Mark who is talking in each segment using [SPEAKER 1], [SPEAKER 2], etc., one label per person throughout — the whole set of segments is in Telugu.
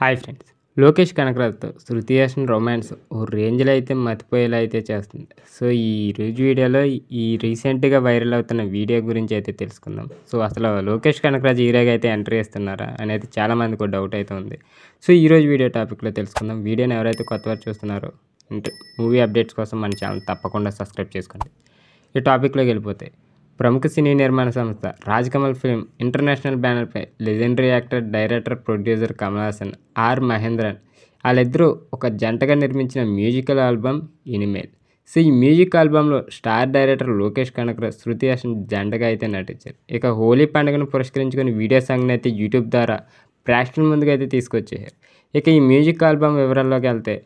[SPEAKER 1] Hi friends. లోకేష్ కనకరాజ్‌తో 'శృతి హాసన్' రొమాన్స్ ఓ రేంజ్‌లో అయితే మతిపోయేలా అయితే చేస్తుంది. సో, ఈ రోజు వీడియోలో ఈ రీసెంట్‌గా వైరల్ అవుతున్న వీడియో గురించి అయితే తెలుసుకుందాం. సో, అసలు లోకేష్ కనకరాజ్ హీరోగా అయితే ఎంట్రీ ఇస్తున్నారా అనేది చాలామందికి డౌట్ అయితే ఉంది. సో, ఈరోజు వీడియో టాపిక్‌లో తెలుసుకుందాం. వీడియోని ఎవరైతే కొత్తవారు చూస్తున్నారో మూవీ అప్డేట్స్ కోసం మన ఛానల్ తప్పకుండా సబ్స్క్రైబ్ చేసుకోండి. ఈ టాపిక్‌లోకి వెళ్ళిపోతే ప్రముఖ సినీ నిర్మాణ సంస్థ రాజ్‌కమల్ ఫిల్మ్ ఇంటర్నేషనల్ బ్యానర్పై legendary actor, director, producer Kamal Haasan, R Mahendran వాళ్ళిద్దరూ ఒక జంటగా నిర్మించిన మ్యూజికల్ ఆల్బమ్ 'ఎనిమేల్'. సో, ఈ మ్యూజిక్ ఆల్బంలో స్టార్ డైరెక్టర్ లోకేష్ కనకరాజ్, శృతి హాసన్ జంటగా అయితే నటించారు. ఇక హోలీ పండుగను పురస్కరించుకొని వీడియో సాంగ్ని అయితే యూట్యూబ్ ద్వారా ప్రేక్షకుల ముందుకు అయితే తీసుకొచ్చేసారు. ఇక ఈ మ్యూజిక్ ఆల్బమ్ వివరాల్లోకి వెళ్తే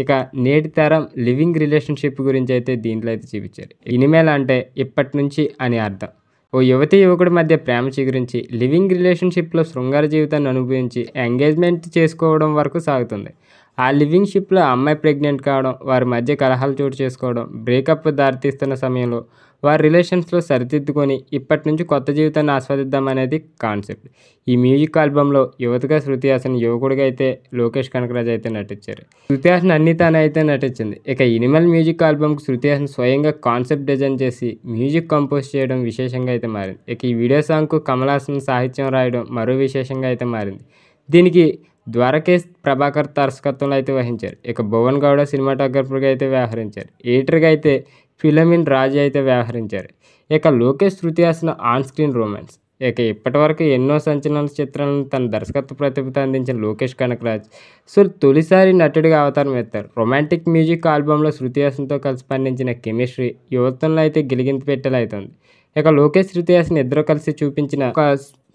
[SPEAKER 1] ఇక నేటి తరం లివింగ్ రిలేషన్షిప్ గురించి అయితే దీంట్లో అయితే చూపించారు. ఎనిమేల్ అంటే ఇప్పటి నుంచి అని అర్థం. ఓ యువతి యువకుడి మధ్య ప్రేమ చిగురించి లివింగ్ రిలేషన్షిప్లో శృంగార జీవితాన్ని అనుభవించి ఎంగేజ్మెంట్ చేసుకోవడం వరకు సాగుతుంది. ఆ లివింగ్ షిప్లో అమ్మాయి ప్రెగ్నెంట్ కావడం, వారి మధ్య కలహాలు చోటు చేసుకోవడం, బ్రేకప్ దారితీస్తున్న సమయంలో వారి రిలేషన్స్లో సరిదిద్దుకొని ఇప్పటి నుంచి కొత్త జీవితాన్ని ఆస్వాదిద్దాం అనేది కాన్సెప్ట్. ఈ మ్యూజిక్ ఆల్బంలో యువతగా శృతి హాసన్, యువకుడిగా అయితే లోకేష్ కనకరాజ్ అయితే నటించారు. శృతి హాసన్ అన్ని తానే అయితే నటించింది. ఇక ఎనిమల్ మ్యూజిక్ ఆల్బమ్కి శృతి హాసన్ స్వయంగా కాన్సెప్ట్ డిజైన్ చేసి మ్యూజిక్ కంపోజ్ చేయడం విశేషంగా అయితే మారింది. ఇక ఈ వీడియో సాంగ్కు కమల్ హాసన్ సాహిత్యం రాయడం మరో విశేషంగా అయితే మారింది. దీనికి ద్వారకేశ్ ప్రభాకర్ దర్శకత్వంలో అయితే వహించారు. ఇక భువన్ గౌడ సినిమాటోగ్రఫర్గా అయితే వ్యవహరించారు. ఎడిటర్గా అయితే ఫిలోమిన్ రాజు అయితే వ్యవహరించారు. ఇక Lokesh, Shruti Haasan on screen romance. ఇక ఇప్పటివరకు ఎన్నో సంచలన చిత్రాలను తన దర్శకత్వ ప్రతిభతో అందించిన లోకేష్ కనకరాజ్ సో తొలిసారి నటుడిగా అవతారం ఎత్తారు. రొమాంటిక్ మ్యూజిక్ ఆల్బంలో శృతి హాసన్తో కలిసి పండించిన కెమిస్ట్రీ యువతలో అయితే గిలిగింత పెట్టేలా అవుతుంది. ఇక లోకేష్, శృతి హాసన్ ఇద్దరు కలిసి చూపించిన ఒక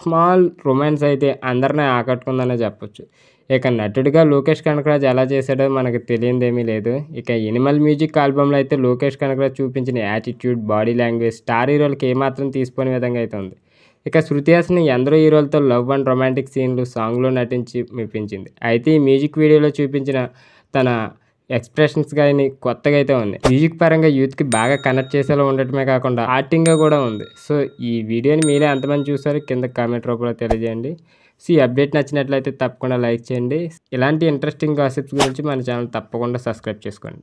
[SPEAKER 1] స్మాల్ రొమాన్స్ అయితే అందరినీ ఆకట్టుకుందనే చెప్పొచ్చు. ఇక నటుడిగా లోకేష్ కనకరాజ్ ఎలా చేశాడో మనకు తెలియదేమీ లేదు. ఇక ఎనిమల్ మ్యూజిక్ ఆల్బంలో అయితే లోకేష్ కనకరాజ్ చూపించిన యాటిట్యూడ్, బాడీ లాంగ్వేజ్ స్టార్ హీరోలకి ఏమాత్రం తీసిపోని విధంగా అయితే ఉంది. ఇక శృతి హాసన్ ఎందరో హీరోలతో లవ్ అండ్ రొమాంటిక్ సీన్లు, సాంగ్లో నటించి మెప్పించింది. అయితే ఈ మ్యూజిక్ వీడియోలో చూపించిన తన ఎక్స్ప్రెషన్స్ కానీ కొత్తగా అయితే ఉంది. మ్యూజిక్ పరంగా యూత్కి బాగా కనెక్ట్ చేసేలా ఉండటమే కాకుండా ఆర్టింగ్గా కూడా ఉంది. సో, ఈ వీడియోని మీరే ఎంతమంది చూసారో కింద కామెంట్ రూపంలో తెలియజేయండి. సో, ఈ అప్డేట్ నచ్చినట్లయితే తప్పకుండా లైక్ చేయండి. ఇలాంటి ఇంట్రెస్టింగ్ గాసిప్స్ గురించి మన ఛానల్ తప్పకుండా సబ్స్క్రైబ్ చేసుకోండి.